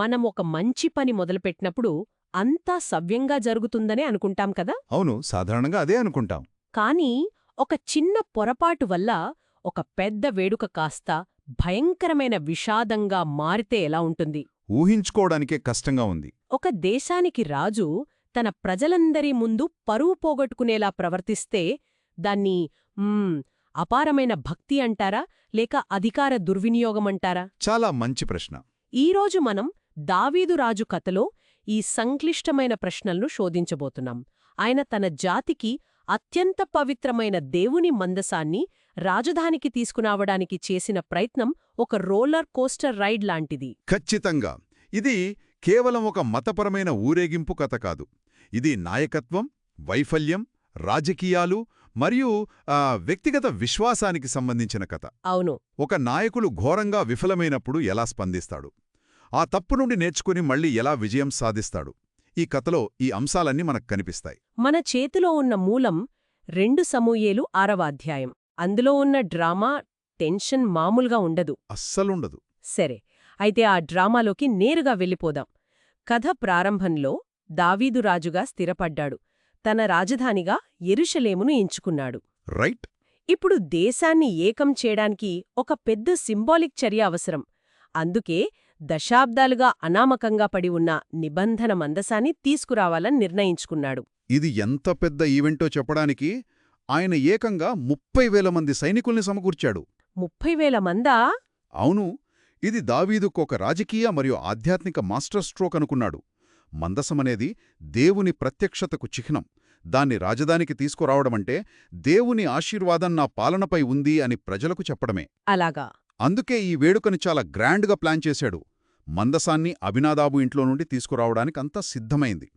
మనం ఒక మంచి పని మొదలుపెట్టినప్పుడు అంతా సవ్యంగా జరుగుతుందనే అనుకుంటాం కదా. అవును, సాధారణంగా అదే అనుకుంటాం. కానీ ఒక చిన్న పొరపాటు వల్ల ఒక పెద్ద వేడుక కాస్త భయంకరమైన విషాదంగా మారితే ఎలా ఉంటుంది? ఊహించుకోవడానికే కష్టంగా ఉంది. ఒక దేశానికి రాజు తన ప్రజలందరి ముందు పరువు పోగొట్టుకునేలా ప్రవర్తిస్తే దాన్ని మ్మ్, అపారమైన భక్తి అంటారా లేక అధికార దుర్వినియోగమంటారా? చాలా మంచి ప్రశ్న. ఈరోజు మనం దావీదు రాజు కథలో ఈ సంక్లిష్టమైన ప్రశ్నలను శోధించబోతున్నాం. ఆయన తన జాతికి అత్యంత పవిత్రమైన దేవుని మందసాన్ని రాజధానికి తీసుకురావడానికి చేసిన ప్రయత్నం ఒక రోలర్ కోస్టర్ రైడ్ లాంటిది. ఖచ్చితంగా. ఇది కేవలం ఒక మతపరమైన ఊరేగింపు కథ కాదు. ఇది నాయకత్వం, వైఫల్యం, రాజకీయాలు మరియు వ్యక్తిగత విశ్వాసానికి సంబంధించిన కథ. అవును. ఒక నాయకులు ఘోరంగా విఫలమైనప్పుడు ఎలా స్పందిస్తాడు, ఆ తప్పు నుండి నేర్చుకుని మళ్ళీ ఎలా విజయం సాధిస్తాడు, ఈ కథలో ఈ అంశాలన్నీ మనకు కనిపిస్తాయి. మన చేతిలో ఉన్న మూలం 2 సమూయేలు 6వ అధ్యాయం. అందులో ఉన్న డ్రామా, టెన్షన్ మామూలుగా ఉండదు. అస్సలుండదు. సరే, అయితే ఆ డ్రామాలోకి నేరుగా వెళ్ళిపోదాం. కథ ప్రారంభంలో దావీదు రాజుగా స్థిరపడ్డాడు. తన రాజధానిగా యెరూషలేమును ఎంచుకున్నాడు. రైట్. ఇప్పుడు దేశాన్ని ఏకం చేయడానికి ఒక పెద్ద సింబాలిక్ చర్య అవసరం. అందుకే దశాబ్దాలుగా అనామకంగా పడి ఉన్న నిబంధన మందసాన్ని తీసుకురావాలని నిర్ణయించుకున్నాడు. ఇది ఎంత పెద్ద ఈవెంటో చెప్పడానికి ఆయన ఏకంగా 30,000 మంది సైనికుల్ని సమకూర్చాడు. 30,000 మందా? అవును, ఇది దావీదుకు ఒక రాజకీయ మరియు ఆధ్యాత్మిక మాస్టర్ స్ట్రోక్ అనుకున్నాడు. మందసమనేది దేవుని ప్రత్యక్షతకు చిహ్నం. దాన్ని రాజధానికి తీసుకురావడమంటే దేవుని ఆశీర్వాదం నా పాలనపై ఉంది అని ప్రజలకు చెప్పడమే. అలాగా. అందుకే ఈ వేడుకని చాలా గ్రాండ్గా ప్లాన్ చేశాడు. మందసాన్ని అభినాదాబు ఇంట్లో నుండి తీసుకురావడానికంతా సిద్ధమైంది.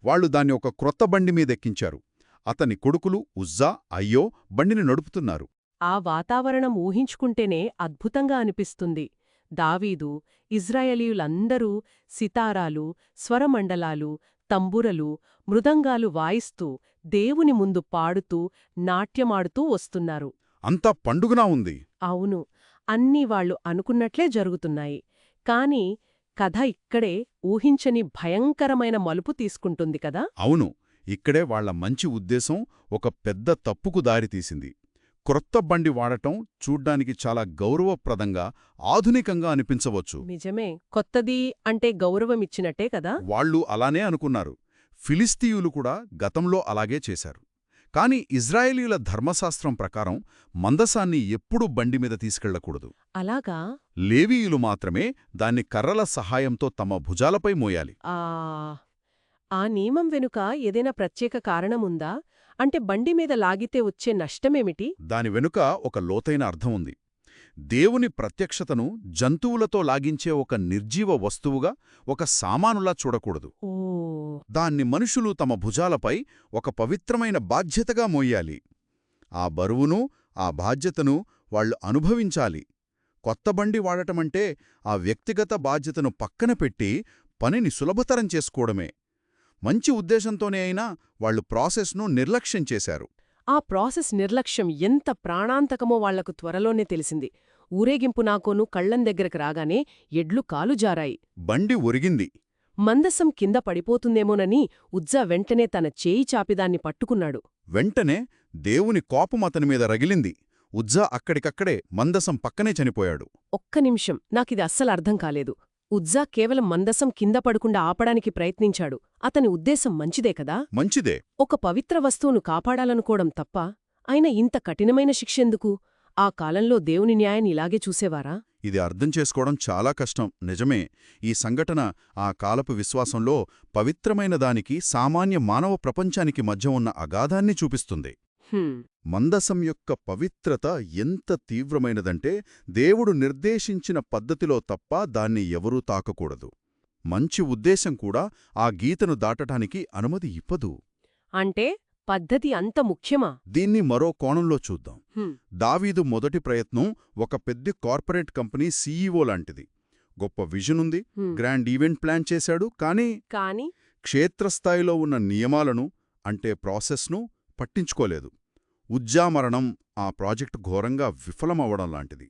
వాళ్లు దాన్ని ఒక క్రొత్త బండి మీదెక్కించారు. అతని కొడుకులు ఉజ్జా, అయ్యో బండిని నడుపుతున్నారు. ఆ వాతావరణం ఊహించుకుంటేనే అద్భుతంగా అనిపిస్తుంది. దావీదు, ఇజ్రాయేలీయులందరూ సితారాలు, స్వరమండలాలు, తంబురలు, మృదంగాలు వాయిస్తూ దేవుని ముందు పాడుతూ, నాట్యమాడుతూ వస్తున్నారు. అంతా పండుగనా ఉంది. అవును, అన్నీ వాళ్లు అనుకున్నట్లే జరుగుతున్నాయి. కాని కథ ఇక్కడే ఊహించని భయంకరమైన మలుపు తీసుకుంటుంది కదా. అవును, ఇక్కడే వాళ్ల మంచి ఉద్దేశం ఒక పెద్ద తప్పుకు దారితీసింది. క్రొత్త బండి వాడటం చూడ్డానికి చాలా గౌరవప్రదంగా, ఆధునికంగా అనిపించవచ్చు. నిజమే, కొత్తది అంటే గౌరవమిచ్చినట్టే కదా. వాళ్లు అలానే అనుకున్నారు. ఫిలిస్తీయులు కూడా గతంలో అలాగే చేశారు. కాని ఇజ్రాయేలీయుల ధర్మశాస్త్రం ప్రకారం మందసాన్ని ఎప్పుడూ బండిమీద తీసుకెళ్లకూడదు. అలాగా. లేవీయులు మాత్రమే దాన్ని కర్రల సహాయంతో తమ భుజాలపై మోయాలి. ఆ నియమం వెనుక ఏదైనా ప్రత్యేక కారణముందా? అంటే బండిమీద లాగితే వచ్చే నష్టమేమిటి? దాని వెనుక ఒక లోతైన అర్థం ఉంది. దేవుని ప్రత్యక్షతను జంతువులతో లాగించే ఒక నిర్జీవ వస్తువుగా, ఒక సామానులా చూడకూడదు. దాన్ని మనుషులు తమ భుజాలపై ఒక పవిత్రమైన బాధ్యతగా మోయాలి. ఆ బరువును, ఆ బాధ్యతను వాళ్లు అనుభవించాలి. కొత్త బండి వాడటమంటే ఆ వ్యక్తిగత బాధ్యతను పక్కన పెట్టి పనిని సులభతరం చేసుకోవడమే. మంచి ఉద్దేశంతోనే అయినా వాళ్లు ప్రాసెస్ను నిర్లక్ష్యం చేశారు. ఆ ప్రాసెస్ నిర్లక్ష్యం ఎంత ప్రాణాంతకమో వాళ్లకు త్వరలోనే తెలిసింది. ఊరేగింపు నాకోను కళ్లం దగ్గరకు రాగానే ఎడ్లు కాలు జారాయి. బండి ఒరిగింది. మందసం కింద పడిపోతుందేమోనని ఉజ్జా వెంటనే తన చేయి చాపిదాన్ని పట్టుకున్నాడు. వెంటనే దేవుని కోపం అతనిమీద రగిలింది. ఉజ్జా అక్కడికక్కడే మందసం పక్కనే చనిపోయాడు. ఒక్క నిమిషం, నాకిది అస్సలు అర్థం కాలేదు. ఉజ్జా కేవలం మందసం కింద పడకుండా ఆపడానికి ప్రయత్నించాడు. అతని ఉద్దేశం మంచిదే కదా. మంచిదే. ఒక పవిత్ర వస్తువును కాపాడాలనుకోవడం తప్ప ఆయన ఇంత కఠినమైన శిక్షెందుకు? ఆ కాలంలో దేవుని న్యాయాన్ని ఇలాగే చూసేవారా? ఇది అర్థం చేసుకోవడం చాలా కష్టం. నిజమే, ఈ సంఘటన ఆ కాలపు విశ్వాసంలో పవిత్రమైన దానికి, సామాన్య మానవ ప్రపంచానికి మధ్య ఉన్న అగాధాన్ని చూపిస్తుంది. మందసం యొక్క పవిత్రత ఎంత తీవ్రమైనదంటే దేవుడు నిర్దేశించిన పద్ధతిలో తప్ప దాన్ని ఎవరూ తాకకూడదు. మంచి ఉద్దేశం కూడా ఆ గీతను దాటటానికి అనుమతి ఇవ్వదు. అంటే పద్ధతి అంత ముఖ్యమా? దీన్ని మరో కోణంలో చూద్దాం. దావీదు మొదటి ప్రయత్నం ఒక పెద్ద కార్పొరేట్ కంపెనీ సీఈఓ లాంటిది. గొప్ప విజనుంది, గ్రాండ్ ఈవెంట్ ప్లాన్ చేశాడు. కానీ క్షేత్రస్థాయిలో ఉన్న నియమాలను, అంటే ప్రాసెస్ను పట్టించుకోలేదు. ఉజ్జా మరణం ఆ ప్రాజెక్టు ఘోరంగా విఫలమవడం లాంటిది.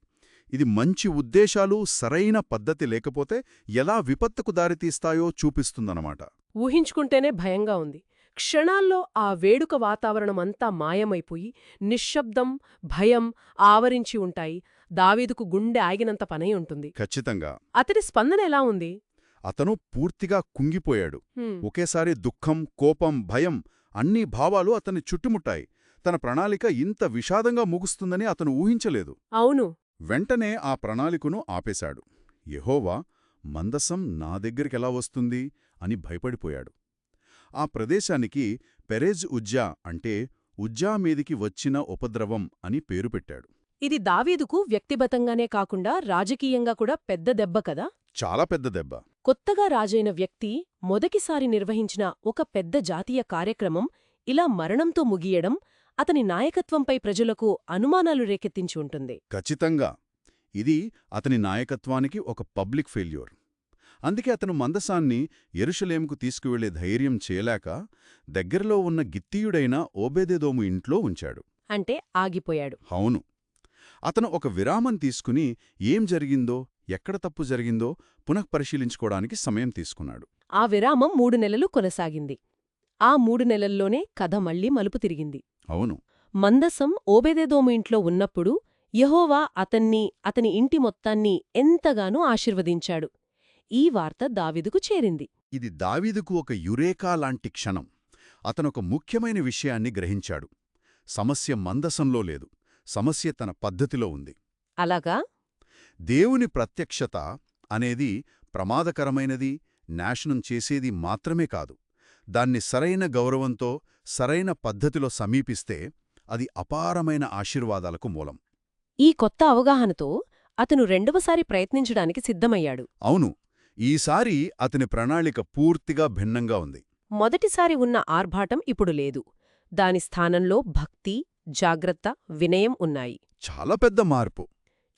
ఇది మంచి ఉద్దేశాలు సరైన పద్ధతి లేకపోతే ఎలా విపత్తుకు దారితీస్తాయో చూపిస్తుందన్నమాట. ఊహించుకుంటేనే భయంగా ఉంది. క్షణాల్లో ఆ వేడుక వాతావరణమంతా మాయమైపోయి నిశ్శబ్దం, భయం ఆవరించి ఉంటాయి. దావీదుకు గుండె ఆగినంత పనై ఉంటుంది. ఖచ్చితంగా. అతడి స్పందన ఎలా ఉంది? అతను పూర్తిగా కుంగిపోయాడు. హ్మ్. ఒకేసారి దుఃఖం, కోపం, భయం అన్నీ భావాలు అతన్ని చుట్టుముట్టాయి. తన ప్రణాళిక ఇంత విషాదంగా ముగుస్తుందని అతను ఊహించలేదు. అవును. వెంటనే ఆ ప్రణాళికను ఆపేశాడు. యెహోవా, మందసం నా దగ్గరికెలా వస్తుంది అని భయపడిపోయాడు. ఆ ప్రదేశానికి పెరెజ్ ఉజ్జా అంటే ఉజ్జా మీదికి వచ్చిన ఉపద్రవం అని పేరు పెట్టాడు. ఇది దావీదుకు వ్యక్తిగతంగానే కాకుండా రాజకీయంగా కూడా పెద్ద దెబ్బ కదా. చాలా పెద్ద దెబ్బ. కొత్తగా రాజైన వ్యక్తి మొదటిసారి నిర్వహించిన ఒక పెద్ద జాతీయ కార్యక్రమం ఇలా మరణంతో ముగియడం అతని నాయకత్వంపై ప్రజలకు అనుమానాలు రేకెత్తించి ఉంటుంది. ఖచ్చితంగా. ఇది అతని నాయకత్వానికి ఒక పబ్లిక్ ఫెయిల్యూర్. అందుకే అతను మందసాన్ని యెరూషలేముకు తీసుకువెళ్లే ధైర్యం చేయలేక దగ్గరలో ఉన్న గిత్తీయుడైన ఓబేదెదోము ఇంట్లో ఉంచాడు. అంటే ఆగిపోయాడు. అవును. అతను ఒక విరామం తీసుకుని ఏం జరిగిందో, ఎక్కడ తప్పు జరిగిందో పునఃపరిశీలించుకోవడానికి సమయం తీసుకున్నాడు. ఆ విరామం 3 నెలలు కొనసాగింది. ఆ 3 నెలల్లోనే కథ మళ్లీ మలుపు తిరిగింది. అవును. మందసం ఓబేదెదోము ఇంట్లో ఉన్నప్పుడు యెహోవా అతని ఇంటి మొత్తాన్ని ఎంతగానో ఆశీర్వదించాడు. ఈ వార్త దావీదుకు చేరింది. ఇది దావీదుకు ఒక యురేకా లాంటి క్షణం. అతనొక ముఖ్యమైన విషయాన్ని గ్రహించాడు. సమస్య మందసంలో లేదు, సమస్య తన పద్ధతిలో ఉంది. అలాగా? దేవుని ప్రత్యక్షత అనేది ప్రమాదకరమైనది, నాశనం చేసేది మాత్రమే కాదు. దాన్ని సరైన గౌరవంతో, సరైన పద్ధతిలో సమీపిస్తే అది అపారమైన ఆశీర్వాదాలకు మూలం. ఈ కొత్త అవగాహనతో అతను రెండవసారి ప్రయత్నించడానికి సిద్ధమయ్యాడు. అవును. ఈసారి అతని ప్రణాళిక పూర్తిగా భిన్నంగా ఉంది. మొదటిసారి ఉన్న ఆర్భాటం ఇప్పుడు లేదు. దాని స్థానంలో భక్తి, జాగ్రత్త, వినయం ఉన్నాయి. చాలా పెద్ద మార్పు.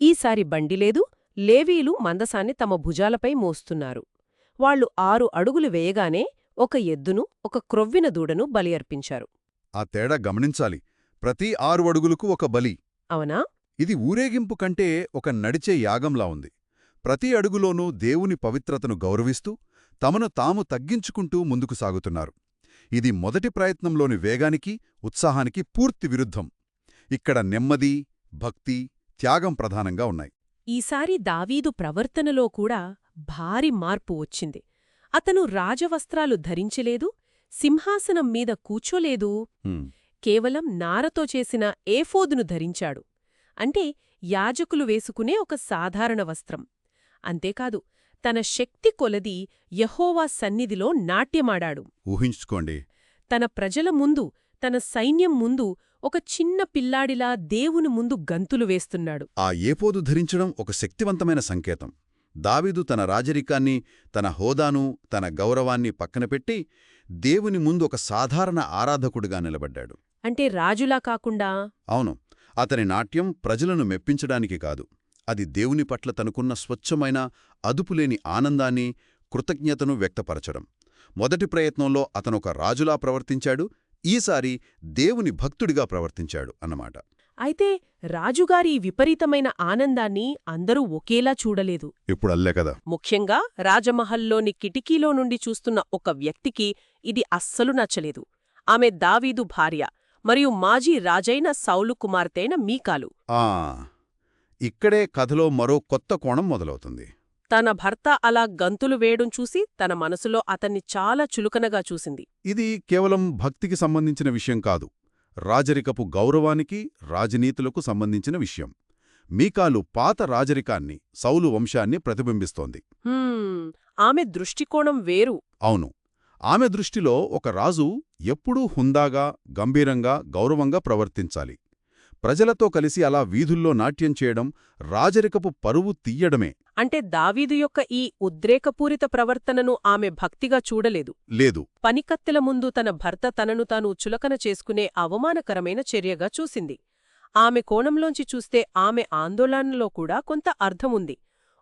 ఈసారి బండి లేదు, లేవీలు మందసాన్ని తమ భుజాలపై మోస్తున్నారు. వాళ్లు 6 అడుగులు వేయగానే ఒక ఎద్దును, ఒక క్రొవ్విన దూడను బలి అర్పించారు. ఆ తేడా గమనించాలి. ప్రతి 6 అడుగులకు ఒక బలి. అవునా? ఇది ఊరేగింపు కంటే ఒక నడిచే యాగంలా ఉంది. ప్రతి అడుగులోనూ దేవుని పవిత్రతను గౌరవిస్తూ, తమను తాము తగ్గించుకుంటూ ముందుకు సాగుతున్నారు. ఇది మొదటి ప్రయత్నంలోని వేగానికి, ఉత్సాహానికి పూర్తి విరుద్ధం. ఇక్కడ నెమ్మది, భక్తి, త్యాగం ప్రధానంగా ఉన్నాయి. ఈసారి దావీదు ప్రవర్తనలో కూడా భారీ మార్పు వచ్చింది. అతను రాజవస్త్రాలు ధరించలేదు, సింహాసనం మీద కూర్చోలేదు, కేవలం నారతో చేసిన ఏఫోదును ధరించాడు. అంటే యాజకులు వేసుకునే ఒక సాధారణ వస్త్రం. అంతేకాదు, తన శక్తి కొలది యెహోవా సన్నిధిలో నాట్యమాడాడు. ఊహించుకోండి. తన ప్రజల ముందు, తన సైన్యం ముందు ఒక చిన్న పిల్లాడిలా దేవుని ముందు గంతులు వేస్తున్నాడు. ఆ ఏపోదు ధరించడం ఒక శక్తివంతమైన సంకేతం. దావీదు తన రాజరికాన్ని, తన హోదాను, తన గౌరవాన్ని పక్కనపెట్టి దేవుని ముందు ఒక సాధారణ ఆరాధకుడిగా నిలబడ్డాడు. అంటే రాజులా కాకుండా? అవును. అతని నాట్యం ప్రజలను మెప్పించడానికి కాదు. అది దేవుని పట్ల తనకున్న స్వచ్ఛమైన, అదుపులేని ఆనందాన్ని, కృతజ్ఞతను వ్యక్తపరచడం. మొదటి ప్రయత్నంలో అతనొక రాజులా ప్రవర్తించాడు, ఈసారి దేవుని భక్తుడిగా ప్రవర్తించాడు అన్నమాట. అయితే రాజుగారి విపరీతమైన ఆనందాన్ని అందరూ ఒకేలా చూడలేదు. ఇప్పుడు అల్లే కదా. ముఖ్యంగా రాజమహల్లోని కిటికీలో నుండి చూస్తున్న ఒక వ్యక్తికి ఇది అస్సలు నచ్చలేదు. ఆమె దావీదు భార్య మరియు మాజీ రాజైన సౌలు కుమార్తెైన మీకాలు. ఇక్కడే కథలో మరో కొత్త కోణం మొదలవుతుంది. తన భర్త అలా గంతులు వేయడం చూసి తన మనసులో అతన్ని చాలా చులకనగా చూసింది. ఇది కేవలం భక్తికి సంబంధించిన విషయం కాదు. రాజరికపు గౌరవానికి, రాజనీతులకు సంబంధించిన విషయం. మీకాలు పాత రాజరికాన్ని, సౌలు వంశాన్ని ప్రతిబింబిస్తోంది. ఆమె దృష్టికోణం వేరు. అవును. ఆమె దృష్టిలో ఒక రాజు ఎప్పుడూ హుందాగా, గంభీరంగా, గౌరవంగా ప్రవర్తించాలి. ప్రజలతో కలిసి అలా వీధుల్లో నాట్యం చేయడం రాజరికపు పరువు తీయడమే. అంటే దావీదు యొక్క ఈ ఉద్రేకపూరిత ప్రవర్తనను ఆమె భక్తిగా చూడలేదు. లేదు. పనికత్తెల ముందు తన భర్త తనను తాను చులకన చేసుకునే అవమానకరమైన చర్యగా చూసింది. ఆమె కోణంలోంచి చూస్తే ఆమె ఆందోళనలో కూడా కొంత అర్థముంది.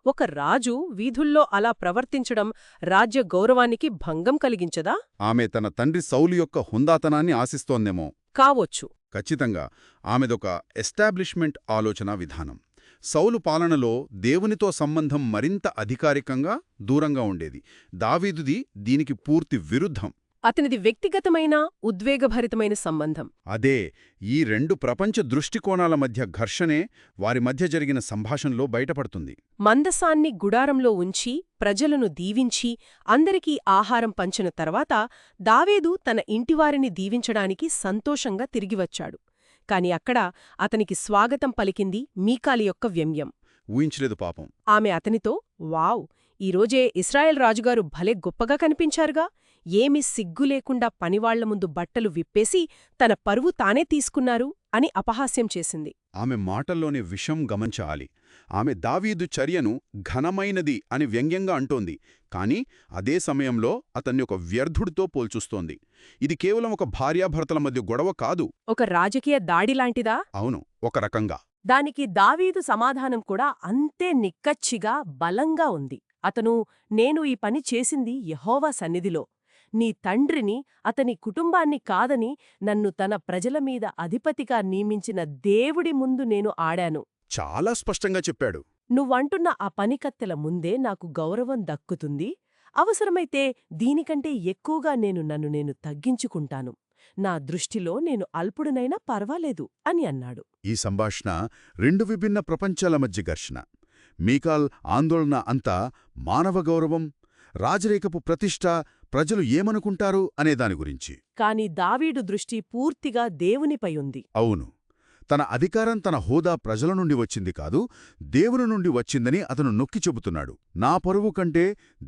ఒక రాజు వీధుల్లో అలా ప్రవర్తించడం రాజ్య గౌరవానికి భంగం కలిగించదా? ఆమె తన తండ్రి సౌలు యొక్క హుందాతనాన్ని ఆశిస్తోందేమో. కావొచ్చు. ఖచ్చితంగా. ఆమెదొక ఎస్టాబ్లిష్మెంట్ ఆలోచనా విధానం. సౌలు పాలనలో దేవునితో సంబంధం మరింత అధికారికంగా దూరంగా ఉండేది. దావీదుది దీనికి పూర్తి విరుద్ధం. అతనిది వ్యక్తిగతమైన ఉద్వేగభరితమైన సంబంధం. అదే ఈ రెండు ప్రపంచ దృష్టికోణాల మధ్య ఘర్షణే వారి మధ్య జరిగిన సంభాషణలో బయటపడుతుంది. మందసాన్ని గుడారంలో ఉంచి ప్రజలను దీవించి అందరికీ ఆహారం పంచిన తర్వాత దావీదు తన ఇంటివారిని దీవించడానికి సంతోషంగా తిరిగివచ్చాడు. కాని అక్కడ అతనికి స్వాగతం పలికింది మీకాలి యొక్క వ్యంగ్యం. ఊహించలేదు పాపం. ఆమె అతనితో, వావ్, ఈరోజే ఇశ్రాయేల్ రాజుగారు భలే గొప్పగా కనిపించారుగా, ఏమీ సిగ్గు లేకుండా పనివాళ్ల ముందు బట్టలు విప్పేసి తన పరువు తానే తీసుకున్నారు అని అపహాస్యం చేసింది. ఆమె మాటల్లోని విషం గమనించాలి. ఆమె దావీదు చర్యను ఘనమైనది అని వ్యంగ్యంగా అంటోంది, కాని అదే సమయంలో అతన్ని ఒక వ్యర్థుడితో పోల్చుస్తోంది. ఇది కేవలం ఒక భార్యాభర్తల మధ్య గొడవ కాదు. ఒక రాజకీయ దాడిలాంటిదా? అవును, ఒక రకంగా. దానికి దావీదు సమాధానం కూడా అంతే నిక్కచ్చిగా, బలంగా ఉంది. అతను, నేను ఈ పని చేసింది యెహోవా సన్నిధిలో, నీ తండ్రిని, అతని కుటుంబాన్ని కాదని నన్ను తన ప్రజల మీద అధిపతిగా నియమించిన దేవుడి ముందు నేను ఆడాను. చాలా స్పష్టంగా చెప్పాడు. నువ్వంటున్న ఆ పనికత్తెల ముందే నాకు గౌరవం దక్కుతుంది. అవసరమైతే దీనికంటే ఎక్కువగా నన్ను తగ్గించుకుంటాను. నా దృష్టిలో నేను అల్పుడునైనా పర్వాలేదు అని అన్నాడు. ఈ సంభాషణ రెండు విభిన్న ప్రపంచాల మధ్య ఘర్షణ. మీకాల్ ఆందోళన అంతా మానవ గౌరవం, రాజరేకపు ప్రతిష్ఠ, ప్రజలు ఏమనుకుంటారు అనేదాని గురించి. కాని దావీదు దృష్టి పూర్తిగా దేవునిపై ఉంది. అవును, తన అధికారం, తన హోదా ప్రజల నుండి వచ్చింది కాదు, దేవుని నుండి వచ్చిందని అతను నొక్కి చెబుతున్నాడు. నా పరువు కంటే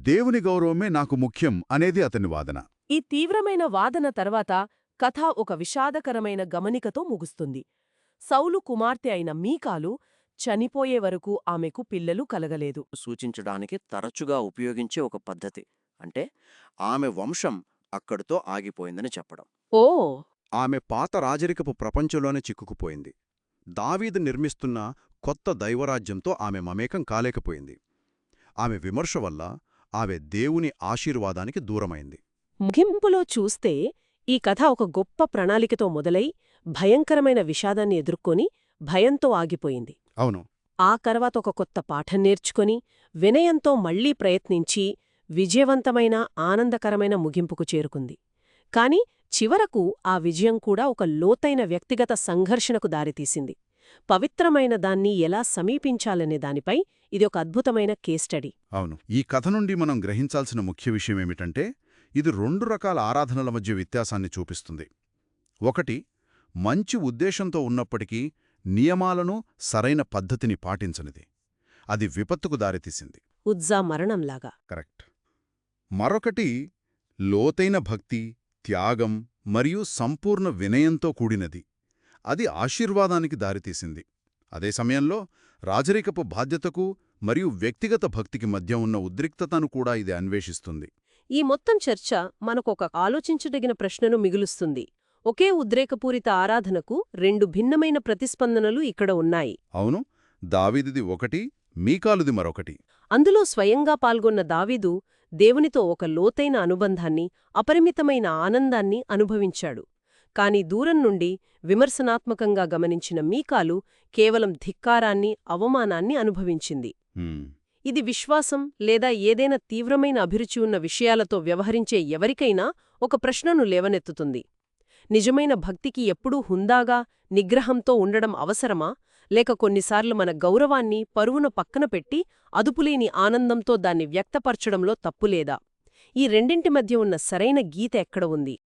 దేవుని గౌరవమే నాకు ముఖ్యం అనేది అతని వాదన. ఈ తీవ్రమైన వాదన తర్వాత కథ ఒక విషాదకరమైన గమనికతో ముగుస్తుంది. సౌలు కుమార్తె అయిన మీకాలు చనిపోయే వరకు ఆమెకు పిల్లలు కలగలేదు. సూచించడానికి తరచుగా ఉపయోగించే ఒక పద్ధతి. అంటే ఆమె వంశం అక్కడితో ఆగిపోయిందని చెప్పడం. ఓ, ఆమె పాత రాజరికపు ప్రపంచంలోనే చిక్కుకుపోయింది. దావీదు నిర్మిస్తున్న కొత్త దైవరాజ్యంతో ఆమె మమేకం కాలేకపోయింది. ఆమె విమర్శ వల్ల ఆమె దేవుని ఆశీర్వాదానికి దూరమైంది. ముగింపులో చూస్తే ఈ కథ ఒక గొప్ప ప్రణాళికతో మొదలై భయంకరమైన విషాదాన్ని ఎదుర్కొని భయంతో ఆగిపోయింది. అవును. ఆ తర్వాత ఒక కొత్త పాఠం నేర్చుకొని వినయంతో మళ్లీ ప్రయత్నించి విజయవంతమైన ఆనందకరమైన ముగింపుకు చేరుకుంది. కాని చివరకు ఆ విజయం కూడా ఒక లోతైన వ్యక్తిగత సంఘర్షణకు దారితీసింది. పవిత్రమైన దాన్ని ఎలా సమీపించాలనే దానిపై ఇది ఒక అద్భుతమైన కేస్ స్టడీ. అవును, ఈ కథ నుండి మనం గ్రహించాల్సిన ముఖ్య విషయమేమిటంటే ఇది రెండు రకాల ఆరాధనల మధ్య వ్యత్యాసాన్ని చూపిస్తుంది. ఒకటి, మంచి ఉద్దేశంతో ఉన్నప్పటికీ నియమాలను సరైన పద్ధతిని పాటించనిది. అది విపత్తుకు దారితీసింది. ఉజ్జా మరణంలాగా. కరెక్ట్. మరొకటి, లోతైన భక్తి, త్యాగం మరియు సంపూర్ణ వినయంతో కూడినది. అది ఆశీర్వాదానికి దారితీసింది. అదే సమయంలో రాజరికపు బాధ్యతకు మరియు వ్యక్తిగత భక్తికి మధ్య ఉన్న ఉద్రిక్తతను కూడా ఇది అన్వేషిస్తుంది. ఈ మొత్తం చర్చ మనకొక ఆలోచించదగిన ప్రశ్నను మిగులుస్తుంది. ఒకే ఉద్రేకపూరిత ఆరాధనకు రెండు భిన్నమైన ప్రతిస్పందనలు ఇక్కడ ఉన్నాయి. అవును, దావీదుది ఒకటి, మీకాలుది మరొకటి. అందులో స్వయంగా పాల్గొన్న దావీదు దేవునితో ఒక లోతైన అనుబంధాన్ని, అపరిమితమైన ఆనందాన్ని అనుభవించాడు. కాని దూరం నుండి విమర్శనాత్మకంగా గమనించిన మీకాలు కేవలం ధిక్కారాన్ని, అవమానాన్ని అనుభవించింది. ఇది విశ్వాసం లేదా ఏదైనా తీవ్రమైన అభిరుచి ఉన్న విషయాలతో వ్యవహరించే ఎవరికైనా ఒక ప్రశ్నను లేవనెత్తుతుంది. నిజమైన భక్తికి ఎప్పుడూ హుందాగా, నిగ్రహంతో ఉండడం అవసరమా, లేక కొన్నిసార్లు మన గౌరవాన్ని, పరువును పక్కన పెట్టి అదుపులేని ఆనందంతో దాన్ని వ్యక్తపరచడంలో తప్పులేదా? ఈ రెండింటి మధ్య ఉన్న సరైన గీత ఎక్కడ ఉంది?